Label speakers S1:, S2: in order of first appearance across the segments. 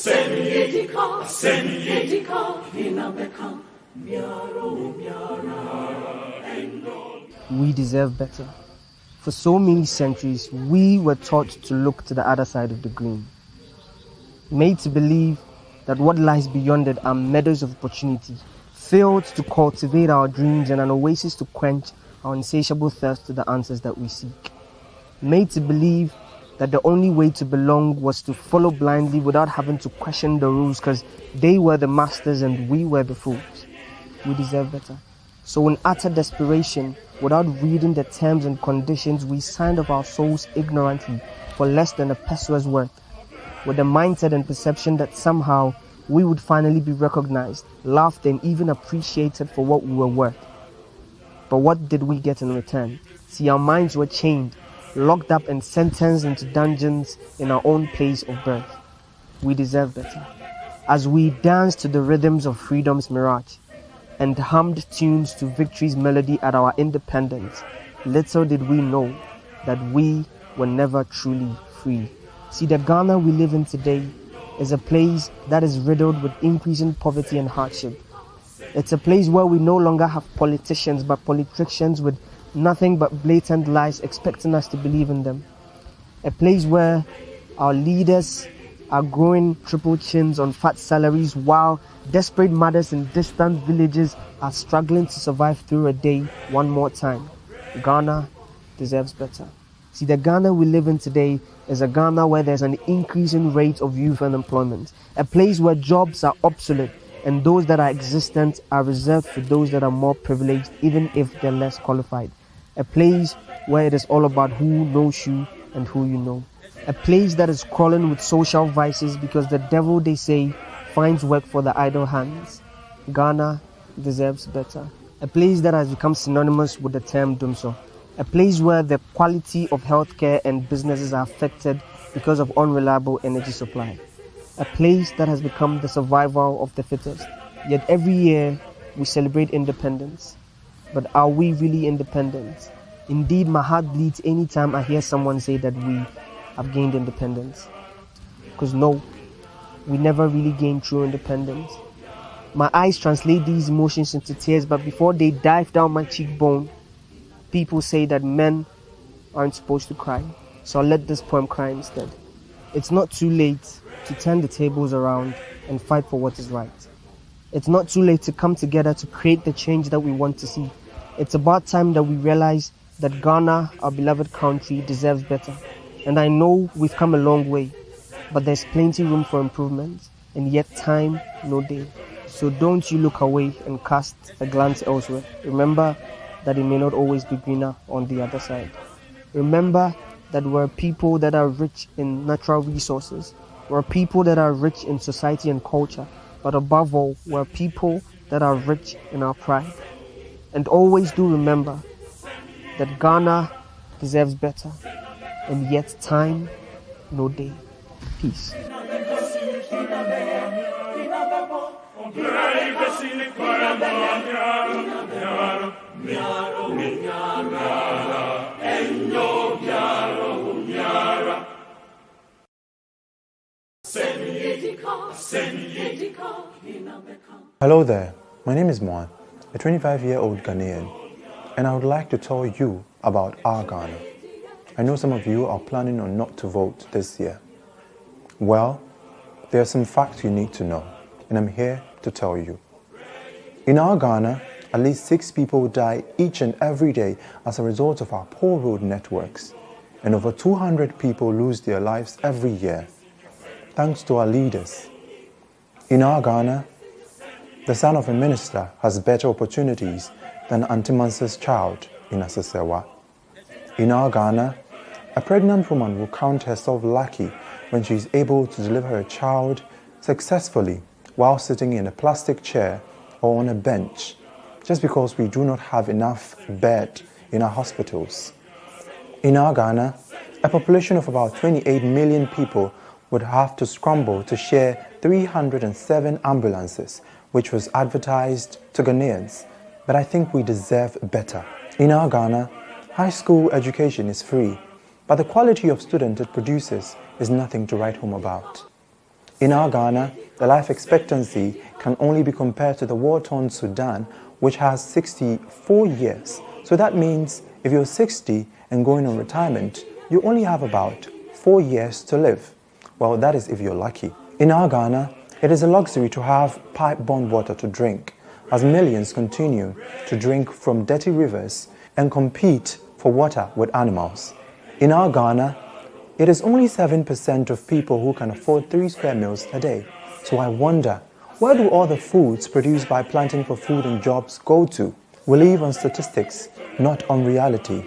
S1: We deserve better. For so many centuries, we were taught to look to the other side of the green, made to believe that what lies beyond it are meadows of opportunity, failed to cultivate our dreams and an oasis to quench our insatiable thirst to the answers that we seek, made to believe that the only way to belong was to follow blindly without having to question the rules because they were the masters and we were the fools. We deserve better. So in utter desperation, without reading the terms and conditions, we signed up our souls ignorantly for less than a peso's worth, with the mindset and perception that somehow we would finally be recognized, laughed and even appreciated for what we were worth. But what did we get in return? See, our minds were chained, locked up and sentenced into dungeons in our own place of birth. We deserve better. As we danced to the rhythms of freedom's mirage and hummed tunes to victory's melody at our independence, little did we know that we were never truly free. See, the Ghana we live in today is a place that is riddled with increasing poverty and hardship. It's a place where we no longer have politicians but politicians with nothing but blatant lies expecting us to believe in them. A place where our leaders are growing triple chins on fat salaries while desperate mothers in distant villages are struggling to survive through a day one more time. Ghana deserves better. See, the Ghana we live in today is a Ghana where there's an increasing rate of youth unemployment, a place where jobs are obsolete and those that are existent are reserved for those that are more privileged even if they're less qualified, a place where it is all about who knows you and who you know, a place that is crawling with social vices because the devil, they say, finds work for the idle hands. Ghana deserves better. A place that has become synonymous with the term Dumso. A place where the quality of healthcare and businesses are affected because of unreliable energy supply. A place that has become the survival of the fittest. Yet every year we celebrate independence. But are we really independent? Indeed, my heart bleeds anytime I hear someone say that we have gained independence. Because no, we never really gained true independence. My eyes translate these emotions into tears, but before they dive down my cheekbone, people say that men aren't supposed to cry. So I'll let this poem cry instead. It's not too late to turn the tables around and fight for what is right. It's not too late to come together to create the change that we want to see. It's about time that we realize that Ghana, our beloved country, deserves better. And I know we've come a long way, but there's plenty room for improvement, and yet time, no day. So don't you look away and cast a glance elsewhere. Remember that it may not always be greener on the other side. Remember that we're people that are rich in natural resources. We're people that are rich in society and culture. But above all, we're people that are rich in our pride. And always do remember that Ghana deserves better. And yet time, no day. Peace.
S2: Hello there, my name is Moan, a 25-year-old Ghanaian, and I would like to tell you about our Ghana. I know some of you are planning on not to vote this year. Well, there are some facts you need to know, and I'm here to tell you. In our Ghana, at least 6 people die each and every day as a result of our poor road networks, and over 200 people lose their lives every year, thanks to our leaders. In our Ghana, the son of a minister has better opportunities than Auntie Mansa's child in Asasewa. In our Ghana, a pregnant woman will count herself lucky when she is able to deliver her child successfully while sitting in a plastic chair or on a bench, just because we do not have enough bed in our hospitals. In our Ghana, a population of about 28 million people would have to scramble to share 307 ambulances, which was advertised to Ghanaians. But I think we deserve better. In our Ghana, high school education is free, but the quality of student it produces is nothing to write home about. In our Ghana, the life expectancy can only be compared to the war-torn Sudan, which has 64 years. So that means if you're 60 and going on retirement, you only have about 4 years to live. Well, that is if you're lucky. In our Ghana, it is a luxury to have pipe-borne water to drink, as millions continue to drink from dirty rivers and compete for water with animals. In our Ghana, it is only 7% of people who can afford 3 square meals a day. So I wonder, where do all the foods produced by Planting for Food and Jobs go to? We live on statistics, not on reality.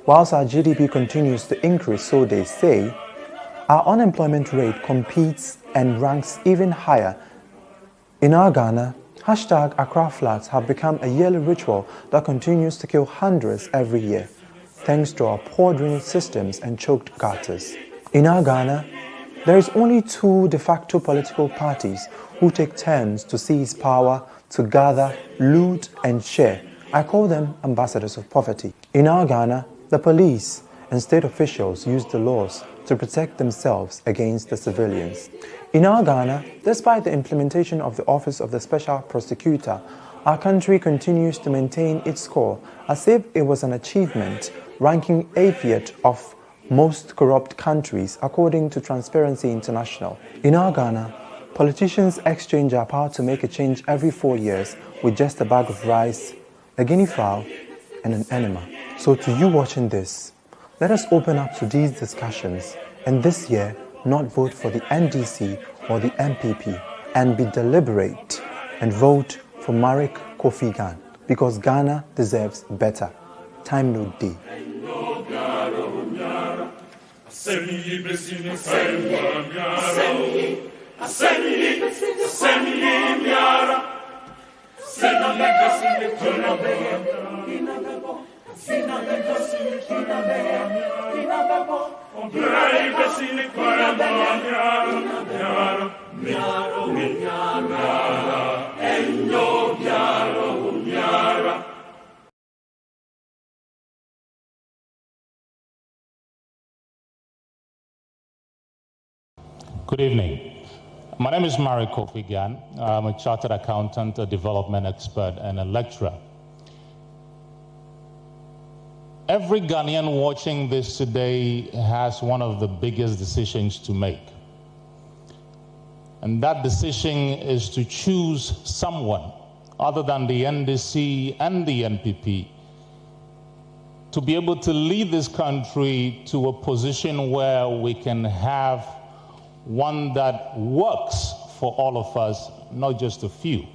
S2: Whilst our GDP continues to increase, so they say, our unemployment rate competes and ranks even higher. In our Ghana, #Accra Floods have become a yearly ritual that continues to kill hundreds every year, thanks to our poor drainage systems and choked gutters. In our Ghana, there is only 2 de facto political parties who take turns to seize power, to gather, loot and share. I call them ambassadors of poverty. In our Ghana, the police and state officials use the laws to protect themselves against the civilians. In our Ghana, despite the implementation of the Office of the Special Prosecutor, our country continues to maintain its score as if it was an achievement, ranking 80th of most corrupt countries according to Transparency International. In our Ghana, politicians exchange our power to make a change every 4 years with just a bag of rice, a guinea fowl, and an enema. So to you watching this, let us open up to these discussions and this year not vote for the NDC or the MPP and be deliberate and vote for Marek Kofi Gan because Ghana deserves better. Time no day.
S3: Good evening. My name is Marek Kofi Gan. I'm a chartered accountant, a development expert, and a lecturer. Every Ghanaian watching this today has one of the biggest decisions to make. And that decision is to choose someone other than the NDC and the NPP to be able to lead this country to a position where we can have one that works for all of us, not just a few.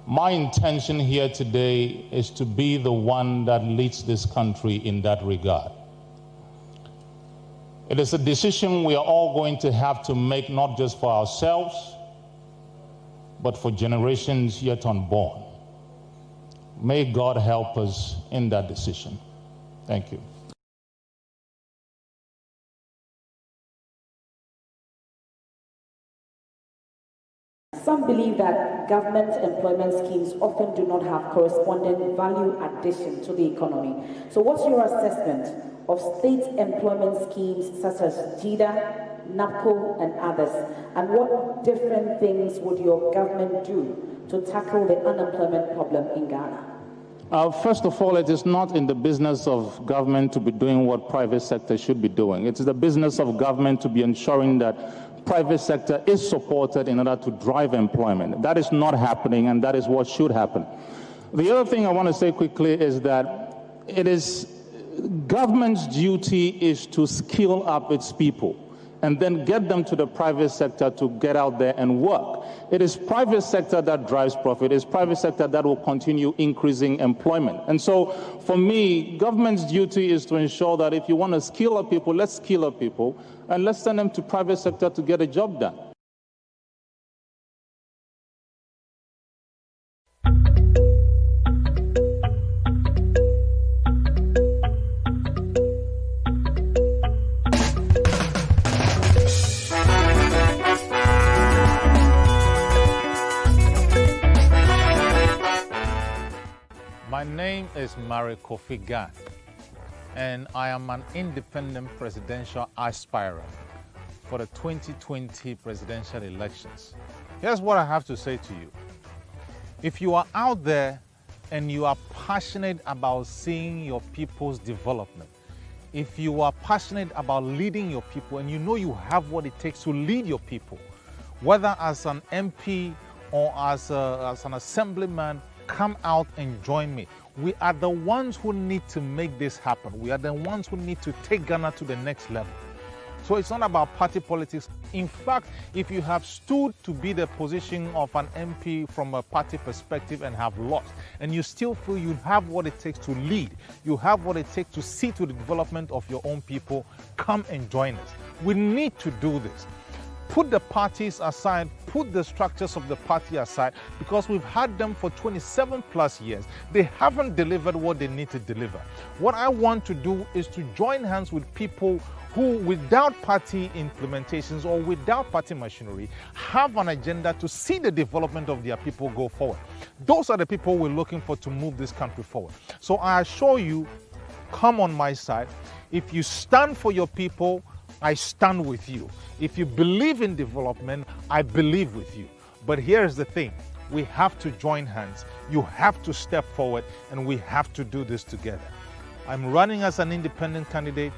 S3: My intention here today is to be the one that leads this country in that regard. It is a decision we are all going to have to make, not just for ourselves, but for generations yet unborn. May God help us in that decision. Thank you.
S4: Some believe that government employment schemes often do not have corresponding value addition to the economy. So what's your assessment of state employment schemes such as JIDA, NAPCO, and others? And what different things would your government do to tackle the unemployment problem in Ghana?
S3: First of all, it is not in the business of government to be doing what private sector should be doing. It is the business of government to be ensuring that private sector is supported in order to drive employment. That is not happening, and that is what should happen. The other thing I want to say quickly is that it is government's duty is to skill up its people and then get them to the private sector to get out there and work. It is private sector that drives profit. It is private sector that will continue increasing employment. And so for me, government's duty is to ensure that if you want to skill up people, let's skill up people and let's send them to private sector to get a job done.
S5: My name is Marek Kofi Gan, and I am an independent presidential aspirant for the 2020 presidential elections. Here's what I have to say to you. If you are out there and you are passionate about seeing your people's development, if you are passionate about leading your people and you know you have what it takes to lead your people, whether as an MP or as an assemblyman, come out and join me. We are the ones who need to make this happen. We are the ones who need to take Ghana to the next level. So it's not about party politics. In fact, if you have stood to be the position of an MP from a party perspective and have lost, and you still feel you have what it takes to lead, you have what it takes to see to the development of your own people, come and join us. We need to do this. Put the parties aside, put the structures of the party aside, because we've had them for 27 plus years. They haven't delivered what they need to deliver. What I want to do is to join hands with people who, without party implementations or without party machinery, have an agenda to see the development of their people go forward. Those are the people we're looking for to move this country forward. So I assure you, come on my side. If you stand for your people, I stand with you. If you believe in development, I believe with you. But here's the thing. We have to join hands. You have to step forward, and we have to do this together. I'm running as an independent candidate.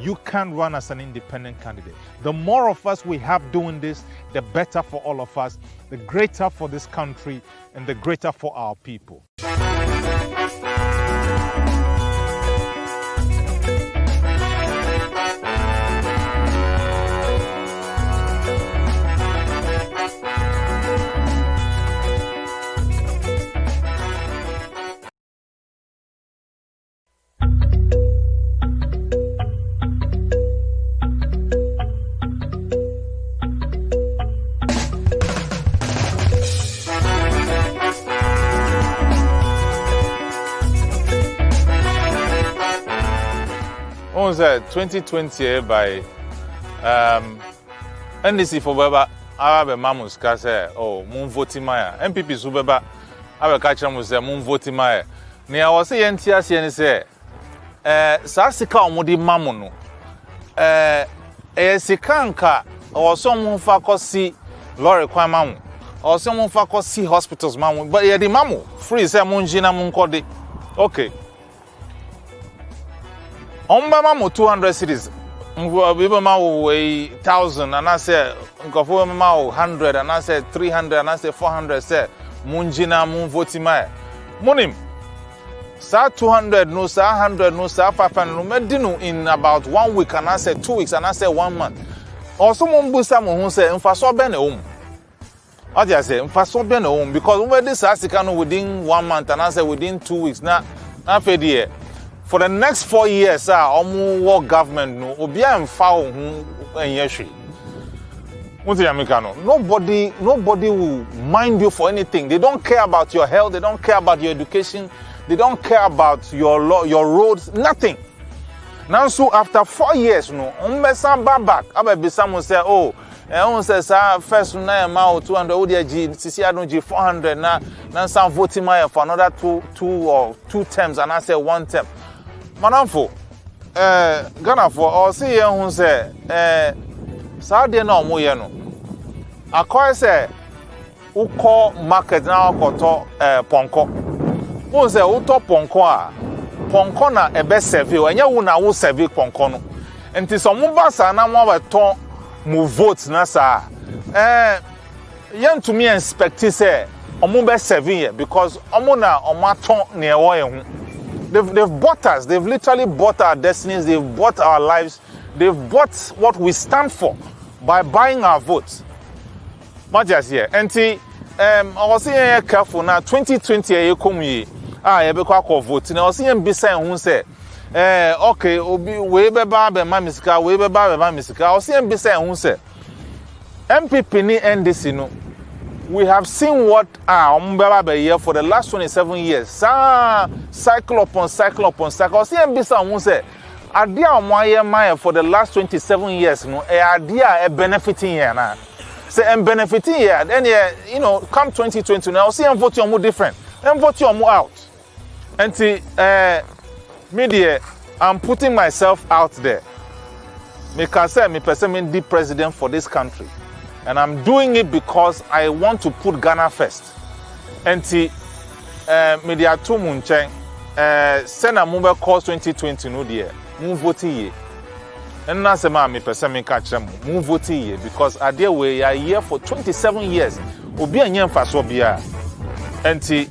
S5: You can run as an independent candidate. The more of us we have doing this, the better for all of us, the greater for this country, and the greater for our people. On say 2020 by NDC for baba abe mamus ka say oh mun vote maya MPP so baba abe ka kira mu say mun vote maya ne a wo say yenti ase ne say sa sika omudi mamu no sika nka o so mun fa kosi lorry kwan mamu o so mun fa kosi hospitals mamu but ye di mamu free say mun jina mun kode okay. Ombama mo 200 cities. Mvo ma 1,000 and I say nkofo ma 100 and I say 300 and I say 400 say munjina mun voti mai. Munim. Sa 200 no sa 100 no sa 500 no medinu in about 1 week and I say 2 weeks and I say 1 month. Also mun busa mo hu say mfa so be na om. I just say mfa so be na om because we this asika no within 1 month and I say within 2 weeks na fedi for the next 4 years, work government no obi am foul enyeshi. Nobody will mind you for anything. They don't care about your health, they don't care about your education, they don't care about your roads, nothing. Now so after 4 years no, umbesa back. Abe someone say oh, on say first na ma 200 ODG CC adon G 400 na some voting my for another two terms and I say 1 term. Manamfo Ghana for or see ye hu say sa de na omo ye no akoy say uko market na akoto ponko won say uto ponko a ponko na ebe serve o enya wu na wo serve ponko no enti so mo ba sa na mo beton mo vote na sa yen to me expect say omo be serve here because omo na omo aton na e wo ye hu. They've bought us. They've literally bought our destinies. They've bought our lives. They've bought what we stand for by buying our votes. Not just here. And I was saying careful now. 2020 you come here. You be kwa vote. I was saying beside who say, okay, we be ba be ma misika. We be ba be ma misika. I was saying beside who say, MPP ni NDC no. We have seen what Umbaba here for the last 27 years. Cycle upon cycle upon cycle. See, Mbisa won't say, Adia Maya for the last 27 years, no, idea benefiting here now. Say, I'm benefiting here, then, come 2020 now, see, I'm voting more different. I'm voting more out. And media, I'm putting myself out there. me can say me person the president for this country, and I'm doing it because I want to put Ghana first. And media to munchen sena mumbe course 2020 no dear mu vote ye. And na se ma me person me catch them mu vote ye because ade we are here for 27 years. Obi anya mfaso bia. Enti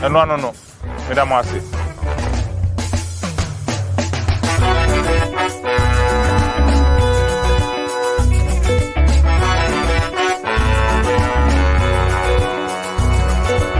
S5: no. Madam Wasi.